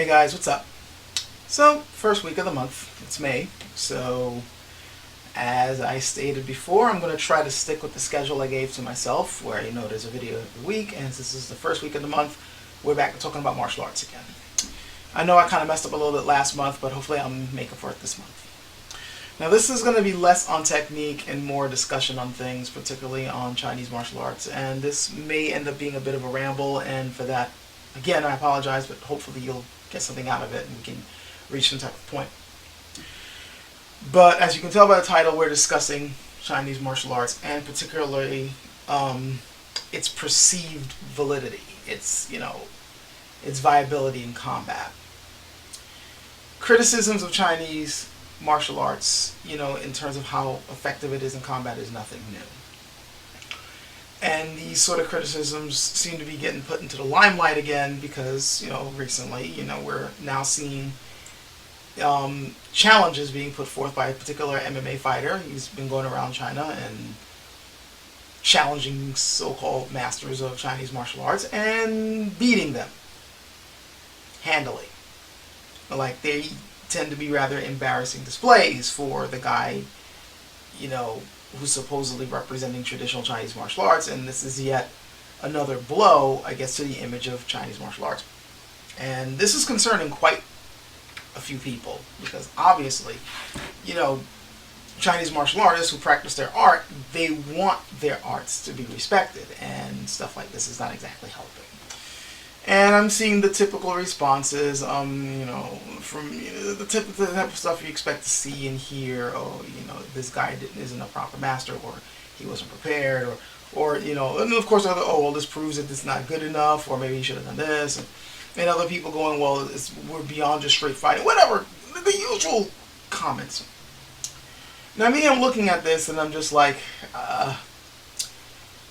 Hey guys, what's up? So, first week of the month, it's May, so as I stated before, I'm going to try to stick with the schedule I gave to myself, where there's a video every week, and since this is the first week of the month, we're back to talking about martial arts again. I know I kind of messed up a little bit last month, but hopefully I'll make up for it this month. Now this is going to be less on technique and more discussion on things, particularly on Chinese martial arts, and this may end up being a bit of a ramble, and for that, again, I apologize, but hopefully you'll get something out of it and we can reach some type of point. But as you can tell by the title, we're discussing Chinese martial arts and particularly its perceived validity, its viability in combat. Criticisms of Chinese martial arts, in terms of how effective it is in combat, is nothing new. And these sort of criticisms seem to be getting put into the limelight again because, recently, we're now seeing challenges being put forth by a particular MMA fighter. He's been going around China and challenging so-called masters of Chinese martial arts and beating them handily. Like, they tend to be rather embarrassing displays for the guy, who's supposedly representing traditional Chinese martial arts, and this is yet another blow, I guess, to the image of Chinese martial arts. And this is concerning quite a few people, because obviously, Chinese martial artists who practice their art, they want their arts to be respected, and stuff like this is not exactly helping. And I'm seeing the typical responses, from the type of stuff you expect to see and hear. Oh, this guy isn't a proper master, or he wasn't prepared, or and of course this proves that it's not good enough, or maybe he should have done this, and other people going, well, we're beyond just straight fighting, whatever, the usual comments. Now, I'm looking at this and I'm just like,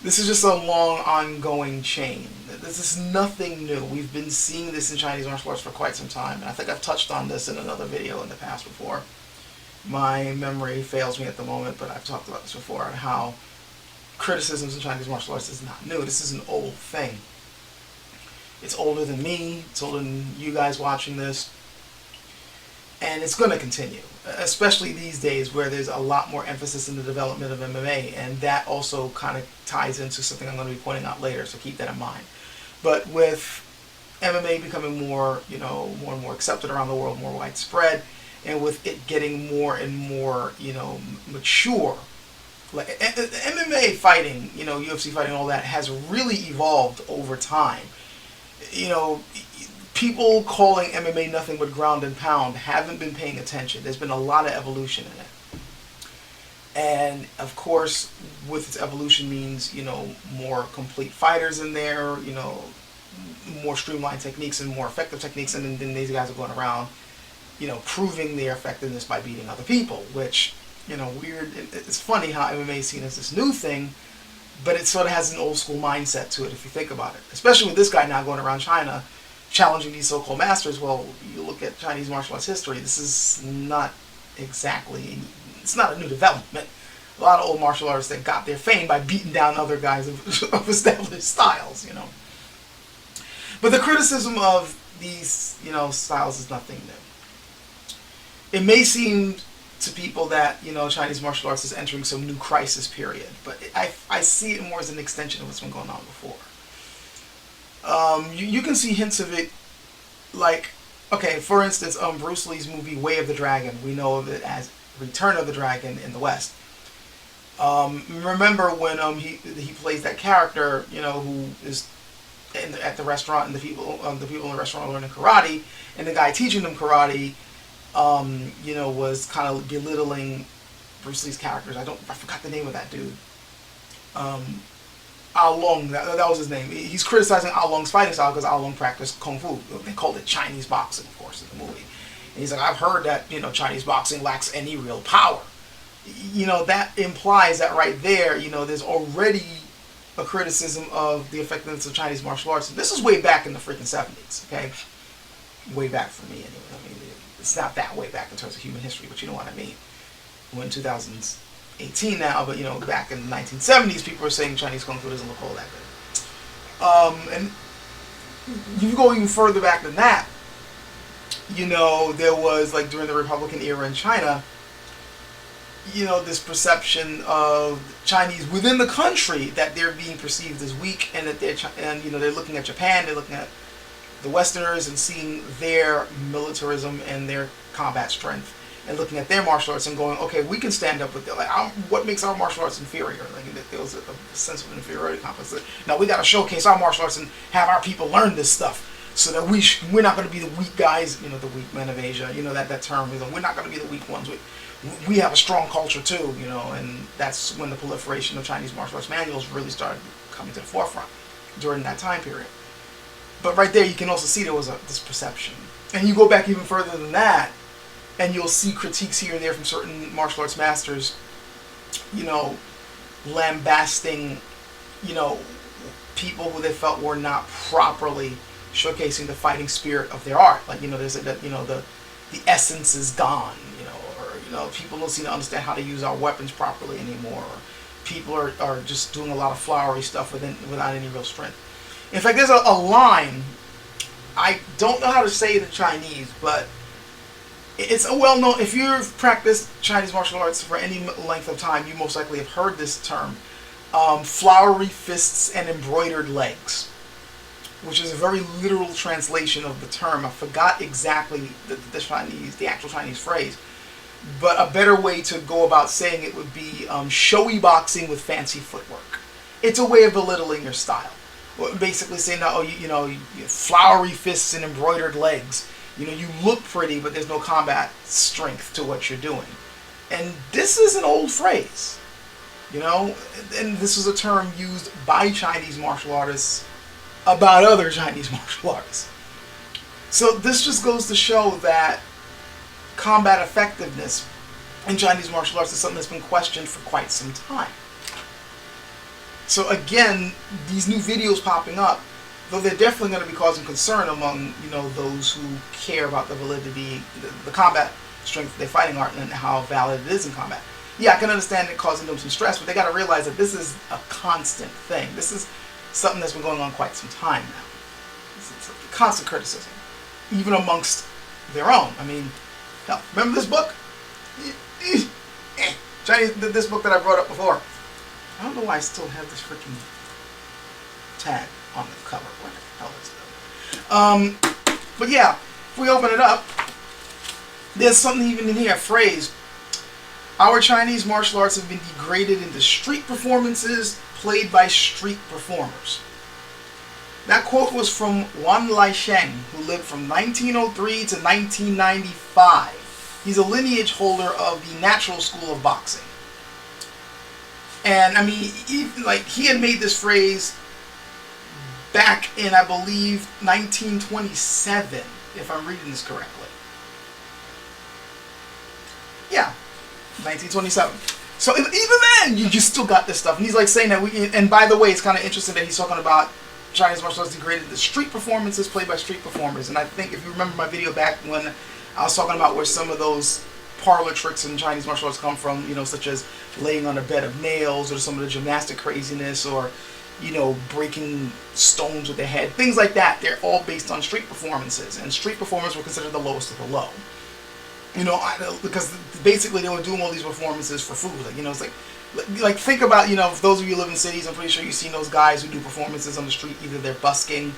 this is just a long, ongoing chain. This is nothing new. We've been seeing this in Chinese martial arts for quite some time. And I think I've touched on this in another video in the past before. My memory fails me at the moment, but I've talked about this before, on how criticisms in Chinese martial arts is not new. This is an old thing. It's older than me. It's older than you guys watching this. And it's going to continue, especially these days where there's a lot more emphasis in the development of MMA, and that also kind of ties into something I'm going to be pointing out later, so keep that in mind. But with MMA becoming more and more accepted around the world, more widespread, and with it getting more and more, mature, like MMA fighting, UFC fighting, all that has really evolved over time. People calling MMA nothing but ground and pound haven't been paying attention. There's been a lot of evolution in it. And, of course, with its evolution means, more complete fighters in there, more streamlined techniques and more effective techniques. And then these guys are going around, proving their effectiveness by beating other people, which, weird. It's funny how MMA is seen as this new thing, but it sort of has an old school mindset to it if you think about it. Especially with this guy now going around China challenging these so-called masters. Well, you look at Chinese martial arts history, this is not exactly, it's not a new development. A lot of old martial artists that got their fame by beating down other guys of established styles, But the criticism of these, styles is nothing new. It may seem to people that, Chinese martial arts is entering some new crisis period, but I see it more as an extension of what's been going on before. You can see hints of it, like, okay, for instance, Bruce Lee's movie Way of the Dragon. We know of it as Return of the Dragon in the West. Remember when he plays that character, who is at the restaurant, and the people in the restaurant are learning karate, and the guy teaching them karate, was kind of belittling Bruce Lee's characters. I forgot the name of that dude. Ao Long, that was his name. He's criticizing Ao Long's fighting style because Ao Long practiced Kung Fu. They called it Chinese boxing, of course, in the movie. And he's like, I've heard that, Chinese boxing lacks any real power. That implies that right there, there's already a criticism of the effectiveness of Chinese martial arts. This is way back in the freaking 70s, okay? Way back for me, anyway. It's not that way back in terms of human history, but you know what I mean. We're in 2018 now, but back in the 1970s, people were saying Chinese Kung Fu doesn't look all that good. And you go even further back than that, you know, there was, like, during the Republican era in China, you know, this perception of Chinese within the country that they're being perceived as weak, and that and you know, they're looking at Japan, they're looking at the Westerners and seeing their militarism and their combat strength, and looking at their martial arts and going, okay, we can stand up with them. Like, what makes our martial arts inferior? Like, there was a sense of an inferiority complex. Now we got to showcase our martial arts and have our people learn this stuff, so that we're not going to be the weak guys. You know, the weak men of Asia. You know, that term. You know, we're not going to be the weak ones. We have a strong culture too. You know, and that's when the proliferation of Chinese martial arts manuals really started coming to the forefront during that time period. But right there, you can also see there was this perception. And you go back even further than that, and you'll see critiques here and there from certain martial arts masters, you know, lambasting, you know, people who they felt were not properly showcasing the fighting spirit of their art. Like, you know, there's that, you know, the essence is gone, you know, or, you know, people don't seem to understand how to use our weapons properly anymore. Or people are just doing a lot of flowery stuff without any real strength. In fact, there's a line, I don't know how to say it in Chinese, but it's a well-known, if you've practiced Chinese martial arts for any length of time, you most likely have heard this term, flowery fists and embroidered legs, which is a very literal translation of the term. I forgot exactly the actual Chinese phrase, but a better way to go about saying it would be showy boxing with fancy footwork. It's a way of belittling your style. Basically saying, oh, you know, flowery fists and embroidered legs. You know, you look pretty, but there's no combat strength to what you're doing. And this is an old phrase, you know, and this was a term used by Chinese martial artists about other Chinese martial artists. So this just goes to show that combat effectiveness in Chinese martial arts is something that's been questioned for quite some time. So again, these new videos popping up, though they're definitely going to be causing concern among, you know, those who care about the validity, the combat strength of their fighting art and how valid it is in combat. Yeah, I can understand it causing them some stress, but they got to realize that this is a constant thing. This is something that's been going on quite some time now. It's a constant criticism, even amongst their own. I mean, hell, remember this book? Chinese, this book that I brought up before. I don't know why I still have this freaking tag on the cover. What the hell is that? But yeah, if we open it up, there's something even in here, a phrase. Our Chinese martial arts have been degraded into street performances played by street performers. That quote was from Wan Laisheng, who lived from 1903 to 1995. He's a lineage holder of the Natural School of Boxing. And I mean, he had made this phrase back in, I believe, 1927, if I'm reading this correctly. Yeah, 1927. So even then, you still got this stuff. And he's like saying that and by the way, it's kind of interesting that he's talking about Chinese martial arts degraded to street performances played by street performers. And I think if you remember my video back when I was talking about where some of those parlor tricks in Chinese martial arts come from, you know, such as laying on a bed of nails, or some of the gymnastic craziness, or, you know, breaking stones with their head, things like that. They're all based on street performances, and street performers were considered the lowest of the low. You know, because basically they were doing all these performances for food. Like, you know, it's like think about, you know, if those of you who live in cities, I'm pretty sure you've seen those guys who do performances on the street. Either they're busking,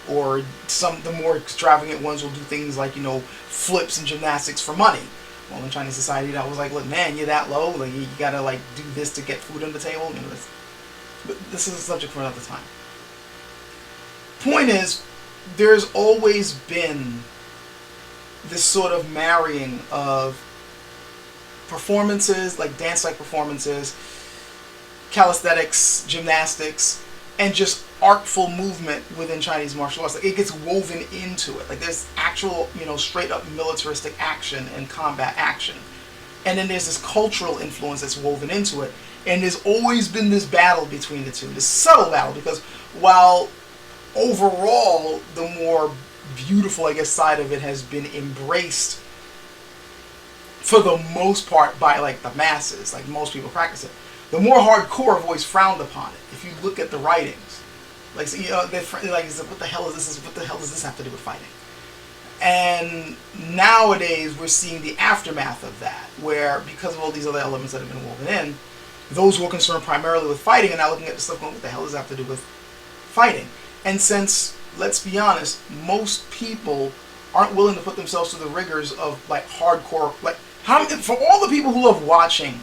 or the more extravagant ones will do things like, you know, flips and gymnastics for money. Well, in Chinese society, that was like, look, man, you're that low, like, you gotta, like, do this to get food on the table. You know, but this is a subject for another time. Point is, there's always been this sort of marrying of performances, like dance-like performances, calisthenics, gymnastics, and just artful movement within Chinese martial arts. Like, it gets woven into it. Like, there's actual, you know, straight up militaristic action and combat action. And then there's this cultural influence that's woven into it. And there's always been this battle between the two, this subtle battle, because while overall the more beautiful, I guess, side of it has been embraced for the most part by, like, the masses, like most people practice it, the more hardcore have always frowned upon it. If you look at the writings, like, so, you know, like, what the hell is this? What the hell does this have to do with fighting? And nowadays we're seeing the aftermath of that, where because of all these other elements that have been woven in, those who are concerned primarily with fighting are now looking at the stuff going, what the hell does that have to do with fighting? And since, let's be honest, most people aren't willing to put themselves through the rigors of like hardcore, like how, for all the people who love watching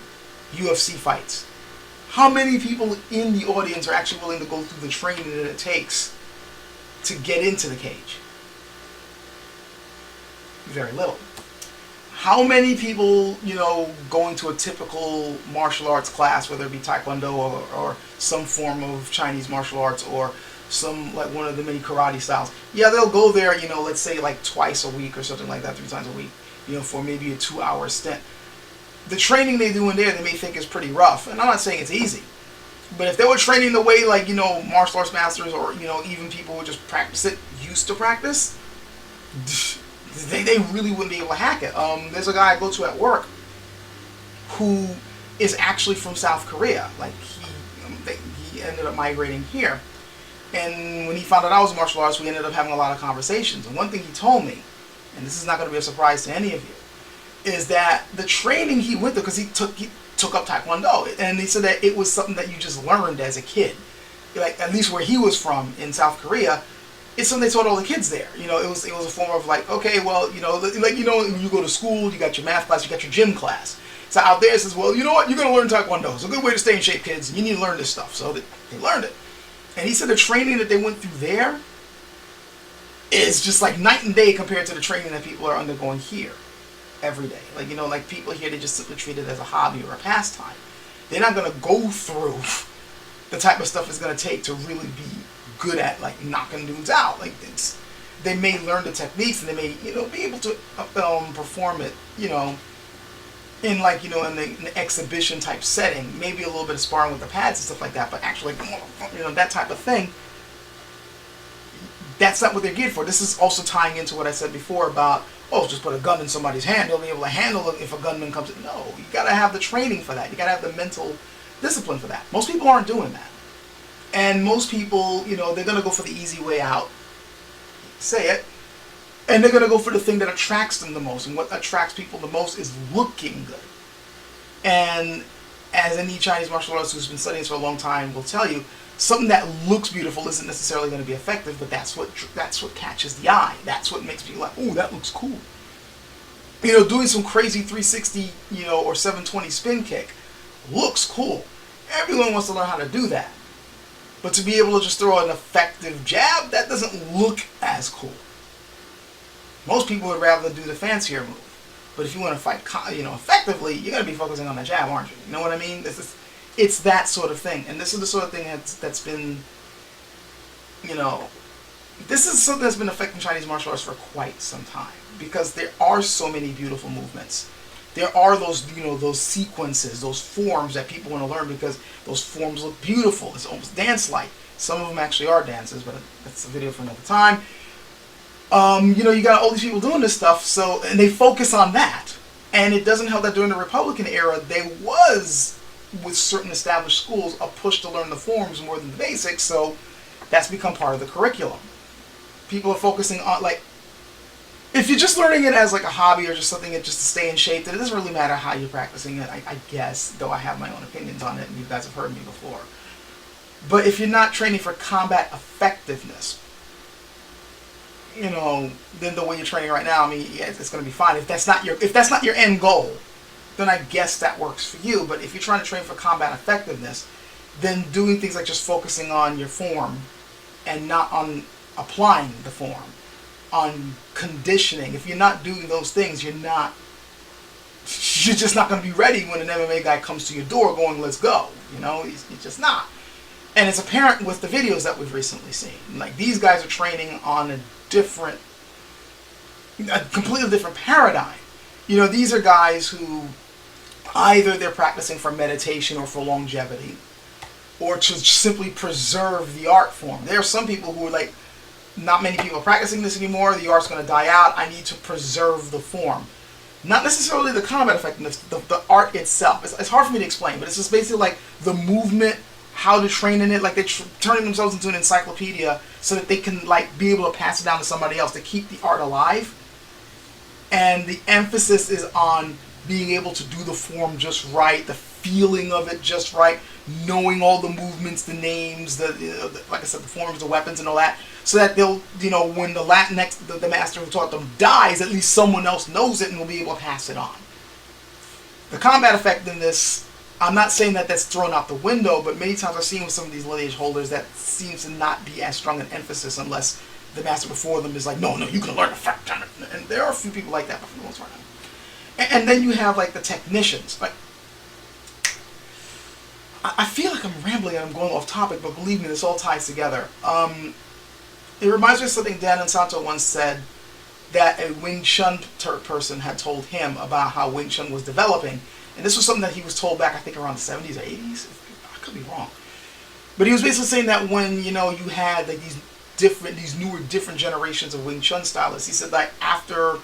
UFC fights, how many people in the audience are actually willing to go through the training that it takes to get into the cage? Very little. How many people, going to a typical martial arts class, whether it be Taekwondo or some form of Chinese martial arts or some, like one of the many karate styles. Yeah, they'll go there, let's say like twice a week or something like that, 3 times a week, for maybe a 2-hour stint. The training they do in there, they may think is pretty rough. And I'm not saying it's easy. But if they were training the way, like, martial arts masters or, even people who just practice it, used to practice, they really wouldn't be able to hack it. There's a guy I go to at work who is actually from South Korea. Like, he ended up migrating here. And when he found out I was a martial artist, we ended up having a lot of conversations. And one thing he told me, and this is not going to be a surprise to any of you, is that the training he went through, because he took up Taekwondo, and he said that it was something that you just learned as a kid. Like, at least where he was from in South Korea, it's something they taught all the kids there. It was a form of like, okay, well, when you go to school, you got your math class, you got your gym class. So out there it says, well, you know what, you're going to learn Taekwondo. It's a good way to stay in shape, kids. You need to learn this stuff. So they learned it. And he said the training that they went through there is just like night and day compared to the training that people are undergoing here every day. Like, like people here, they just simply treat it as a hobby or a pastime. They're not going to go through the type of stuff it's going to take to really be good at, like, knocking dudes out. Like, they may learn the techniques and they may, be able to perform it, in like, in an exhibition type setting, maybe a little bit of sparring with the pads and stuff like that, but actually, that type of thing, that's not what they're geared for. This is also tying into what I said before about, just put a gun in somebody's hand, they'll be able to handle it if a gunman comes in. No, you gotta have the training for that. You gotta have the mental discipline for that. Most people aren't doing that. And most people, they're gonna go for the easy way out, say it, and they're going to go for the thing that attracts them the most. And what attracts people the most is looking good. And as any Chinese martial artist who's been studying this for a long time will tell you, something that looks beautiful isn't necessarily going to be effective, but that's what catches the eye. That's what makes people like, oh, that looks cool. Doing some crazy 360, or 720 spin kick looks cool. Everyone wants to learn how to do that. But to be able to just throw an effective jab, that doesn't look as cool. Most people would rather do the fancier move. But if you want to fight, effectively, you're going to be focusing on the jab, aren't you? You know what I mean? It's that sort of thing. And this is the sort of thing that's been, this is something that's been affecting Chinese martial arts for quite some time. Because there are so many beautiful movements. There are those, those sequences, those forms that people want to learn because those forms look beautiful. It's almost dance-like. Some of them actually are dances, but that's a video for another time. You got all these people doing this stuff, and they focus on that. And it doesn't help that during the Republican era, there was, with certain established schools, a push to learn the forms more than the basics, so that's become part of the curriculum. People are focusing on, like, if you're just learning it as like a hobby or just something just to stay in shape, then it doesn't really matter how you're practicing it, I guess, though I have my own opinions on it, and you guys have heard me before. But if you're not training for combat effectiveness, then the way you're training right now, it's going to be fine. If that's not your end goal, then I guess that works for you. But if you're trying to train for combat effectiveness, then doing things like just focusing on your form and not on applying the form, on conditioning. If you're not doing those things, you're just not going to be ready when an MMA guy comes to your door going, let's go. He's just not. And it's apparent with the videos that we've recently seen. Like, these guys are training on a completely different paradigm. These are guys who either they're practicing for meditation or for longevity, or to simply preserve the art form. There are some people who are like, not many people are practicing this anymore, the art's going to die out, I need to preserve the form. Not necessarily the combat effectiveness, the art itself. It's hard for me to explain, but it's just basically like the movement, how to train in it, like they're turning themselves into an encyclopedia so that they can like be able to pass it down to somebody else to keep the art alive. And the emphasis is on being able to do the form just right, the feeling of it just right, knowing all the movements, the names, like I said, the forms, the weapons, and all that, so that they'll, you know, when the master who taught them dies, at least someone else knows it and will be able to pass it on. The combat effect in this, I'm not saying that that's thrown out the window, but many times I've seen with some of these lineage holders that seems to not be as strong an emphasis unless the master before them is like, no, you can learn effect on it. And there are a few people like that, but for the most part, and then you have like the technicians. Like, I feel like I'm rambling and I'm going off topic, but believe me, this all ties together. It reminds me of something Dan and Santo once said, that a Wing Chun person had told him about how Wing Chun was developing. And this was something that he was told back, I think, around the 70s or 80s. I could be wrong. But he was basically saying that when, you know, you had like these newer, different generations of Wing Chun stylists, he said that after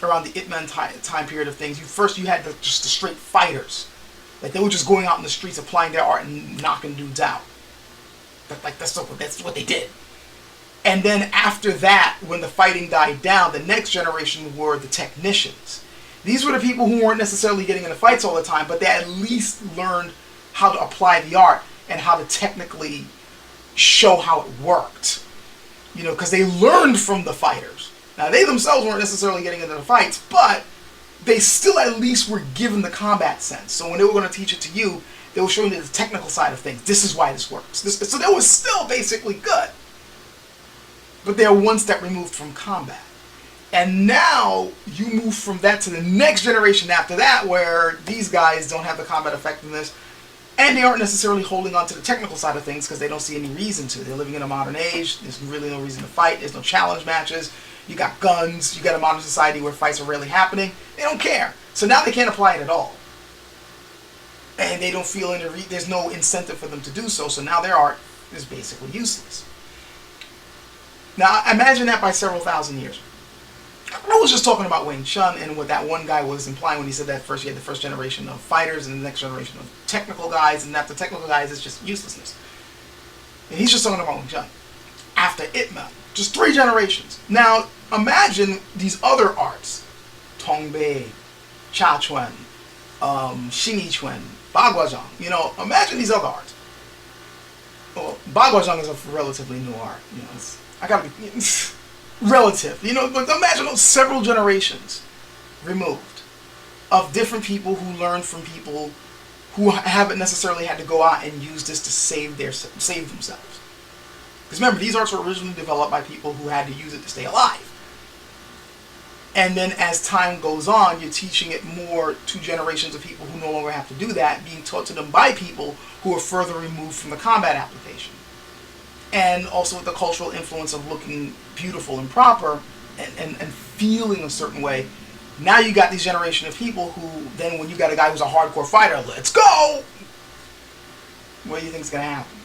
around the Ip Man time period of things, you had just the straight fighters. Like, they were just going out in the streets, applying their art and knocking dudes out. But like, that's what they did. And then after that, when the fighting died down, the next generation were the technicians. These were the people who weren't necessarily getting into fights all the time, but they at least learned how to apply the art and how to technically show how it worked. You know, because they learned from the fighters. Now, they themselves weren't necessarily getting into the fights, but they still at least were given the combat sense. So when they were going to teach it to you, they were showing you the technical side of things. This is why this works. So they were still basically good. But they're one step removed from combat. And now you move from that to the next generation after that, where these guys don't have the combat effectiveness, and they aren't necessarily holding on to the technical side of things because they don't see any reason to. They're living in a modern age. There's really no reason to fight. There's no challenge matches. You got guns. You got a modern society where fights are rarely happening. They don't care. So now they can't apply it at all. And they don't feel there's no incentive for them to do so. So now their art is basically useless. Now, imagine that by several thousand years. I was just talking about Wing Chun and what that one guy was implying when he said that first you had the first generation of fighters and the next generation of technical guys, and after technical guys, it's just uselessness. And he's just talking about Wing Chun. After Ip Man, just 3 generations. Now, imagine these other arts. Tongbei, Cha Chuan, Xingyi Chuan, Baguazhang. You know, imagine these other arts. Well, Baguazhang is a relatively new art. You know, I gotta be relative. You know, but imagine those several generations removed of different people who learned from people who haven't necessarily had to go out and use this to save themselves. Because remember, these arts were originally developed by people who had to use it to stay alive. And then as time goes on, you're teaching it more to generations of people who no longer have to do that, being taught to them by people who are further removed from the combat application. And also with the cultural influence of looking beautiful and proper and feeling a certain way. Now you got these generation of people who then when you got a guy who's a hardcore fighter, let's go! What do you think is going to happen?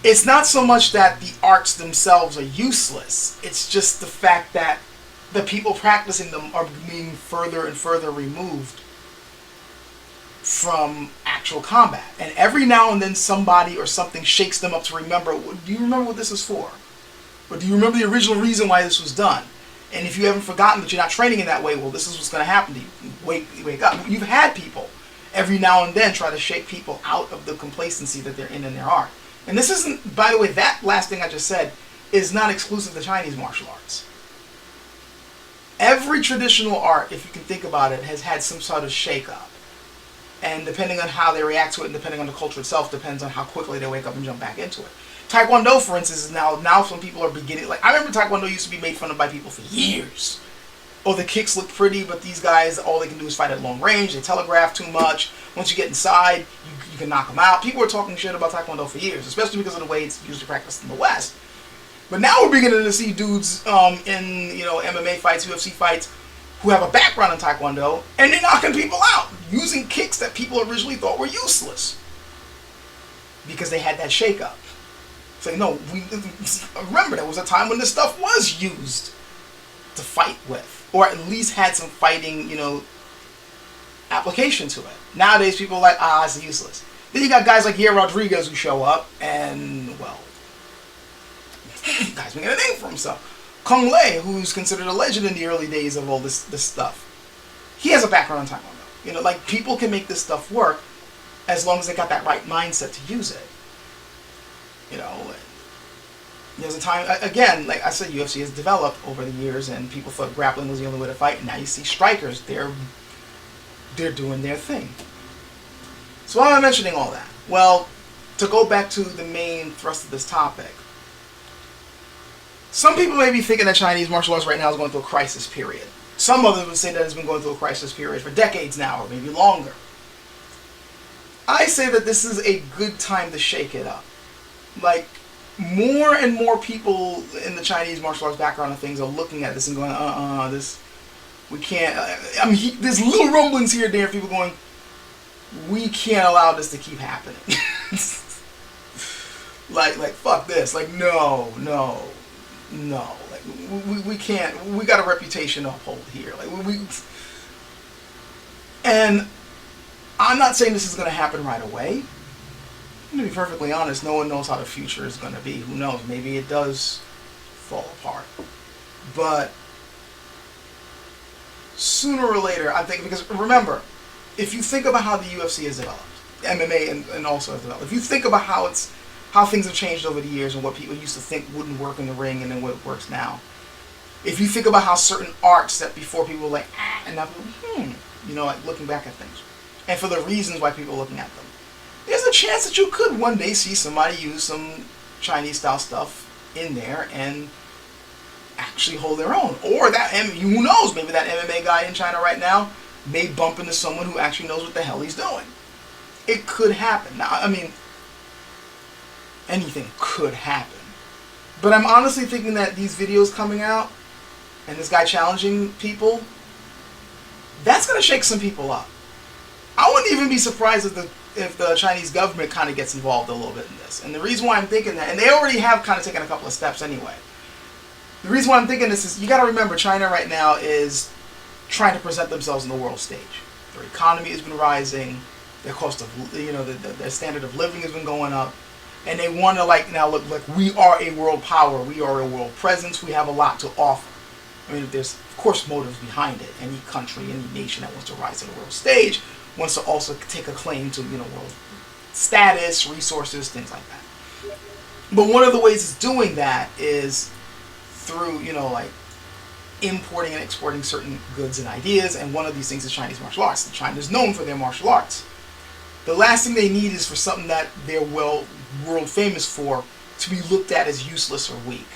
It's not so much that the arts themselves are useless. It's just the fact that the people practicing them are being further and further removed from actual combat. And every now and then somebody or something shakes them up to remember, do you remember what this is for? Or do you remember the original reason why this was done? And if you haven't forgotten that you're not training in that way, well, this is what's going to happen to you. Wake up. You've had people every now and then try to shake people out of the complacency that they're in their art. And this isn't, by the way, that last thing I just said is not exclusive to Chinese martial arts. Every traditional art, if you can think about it, has had some sort of shake-up. And depending on how they react to it and depending on the culture itself, depends on how quickly they wake up and jump back into it. Taekwondo, for instance, is now some people are beginning, like, I remember Taekwondo used to be made fun of by people for years. Oh, the kicks look pretty, but these guys, all they can do is fight at long range, they telegraph too much. Once you get inside, you can knock them out. People were talking shit about Taekwondo for years, especially because of the way it's usually practiced in the West. But now we're beginning to see dudes in, you know, MMA fights, UFC fights, who have a background in Taekwondo, and they're knocking people out using kicks that people originally thought were useless because they had that shake-up. So, no, remember, there was a time when this stuff was used to fight with, or at least had some fighting, you know, application to it. Nowadays, people are like, it's useless. Then you got guys like Yair Rodriguez who show up, and, well, the guy's making a name for himself. Kung Lei, who's considered a legend in the early days of all this stuff, he has a background in Taekwondo. You know, like, people can make this stuff work as long as they got that right mindset to use it. You know, there's a time, again, like I said, UFC has developed over the years, and people thought grappling was the only way to fight, and now you see strikers, they're doing their thing. So why am I mentioning all that? Well, to go back to the main thrust of this topic, some people may be thinking that Chinese martial arts right now is going through a crisis period. Some others would say that it's been going through a crisis period for decades now, or maybe longer. I say that this is a good time to shake it up. Like, more and more people in the Chinese martial arts background of things are looking at this and going, this, we can't, I mean, there's little rumblings here and there, people going, we can't allow this to keep happening. like, fuck this. Like, no. Like, we can't, we got a reputation to uphold here. Like, and I'm not saying this is going to happen right away. To be perfectly honest, no one knows how the future is going to be. Who knows? Maybe it does fall apart. But sooner or later, I think, because remember, if you think about how the UFC has developed, MMA and also has developed, if you think about how things have changed over the years and what people used to think wouldn't work in the ring and then what works now, if you think about how certain arts that before people were like, and now people, you know, like looking back at things, and for the reasons why people are looking at them, there's a chance that you could one day see somebody use some Chinese style stuff in there and actually hold their own. Or that, who knows, maybe that MMA guy in China right now may bump into someone who actually knows what the hell he's doing. It could happen. Now, I mean, anything could happen. But I'm honestly thinking that these videos coming out and this guy challenging people, that's going to shake some people up. I wouldn't even be surprised if the Chinese government kind of gets involved a little bit in this. And the reason why I'm thinking that, and they already have kind of taken a couple of steps anyway. The reason why I'm thinking this is, you got to remember, China right now is trying to present themselves in the world stage. Their economy has been rising, their cost of, you know, their standard of living has been going up, and they want to like now look like we are a world power, we are a world presence, we have a lot to offer. I mean, there's of course motives behind it. Any country, any nation that wants to rise to the world stage wants to also take a claim to, you know, world status, resources, things like that. But one of the ways it's doing that is through, you know, like importing and exporting certain goods and ideas, and one of these things is Chinese martial arts. China is known for their martial arts. The last thing they need is for something that they're world famous for to be looked at as useless or weak.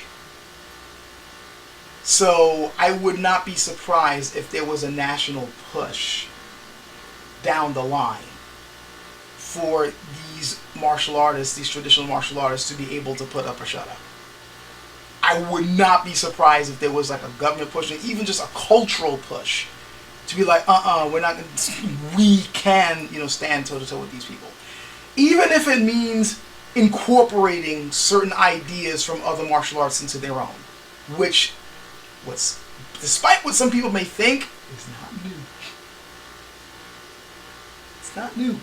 So I would not be surprised if there was a national push down the line for these martial artists, these traditional martial artists, to be able to put up or shut up. I would not be surprised if there was like a government push, and even just a cultural push, to be like, we're not gonna, we can, you know, stand toe to toe with these people. Even if it means incorporating certain ideas from other martial arts into their own, which, despite what some people may think, is not new. It's not new.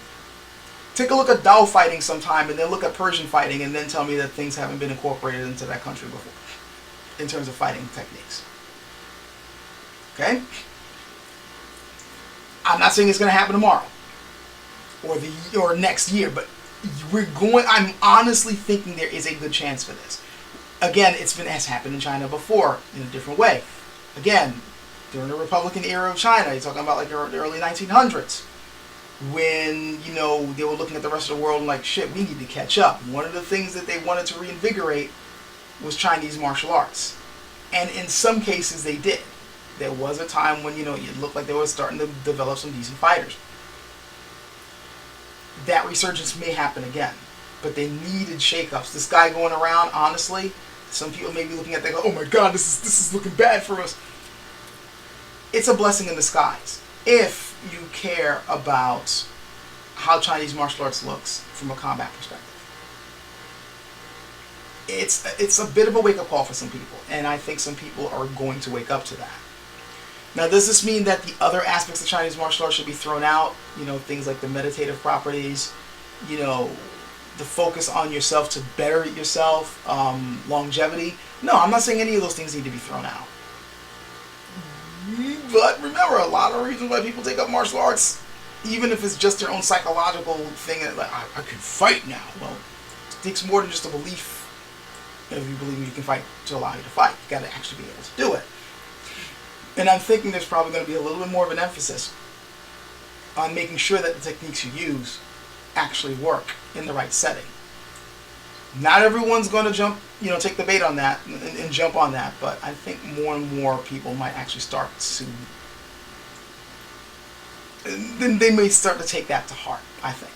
Take a look at Dao fighting sometime, and then look at Persian fighting, and then tell me that things haven't been incorporated into that country before, in terms of fighting techniques. Okay? I'm not saying it's going to happen tomorrow, or next year, but I'm honestly thinking there is a good chance for this. Again, has happened in China before in a different way. Again, during the Republican era of China, you're talking about like the early 1900s, when, you know, they were looking at the rest of the world and like, shit, we need to catch up. One of the things that they wanted to reinvigorate was Chinese martial arts. And in some cases they did. There was a time when, you know, it looked like they were starting to develop some decent fighters. That resurgence may happen again, but they needed shakeups. This guy going around, honestly, some people may be looking at that and go, oh my god, this is looking bad for us. It's a blessing in disguise if you care about how Chinese martial arts looks from a combat perspective. It's a bit of a wake-up call for some people, and I think some people are going to wake up to that. Now, does this mean that the other aspects of Chinese martial arts should be thrown out? You know, things like the meditative properties, you know, the focus on yourself to better yourself, longevity. No, I'm not saying any of those things need to be thrown out. But remember, a lot of reasons why people take up martial arts, even if it's just their own psychological thing, like, I can fight now. Well, it takes more than just a belief. If you believe you can fight to allow you to fight, you got to actually be able to do it. And I'm thinking there's probably going to be a little bit more of an emphasis on making sure that the techniques you use actually work in the right setting. Not everyone's going to jump, take the bait on that and jump on that, but I think more and more people might actually start to, then they may start to take that to heart, I think.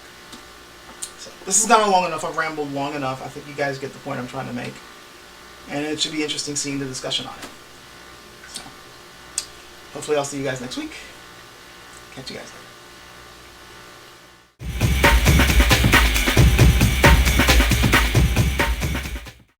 So this has gone long enough, I've rambled long enough, I think you guys get the point I'm trying to make, and it should be interesting seeing the discussion on it. So hopefully I'll see you guys next week. Catch you guys later.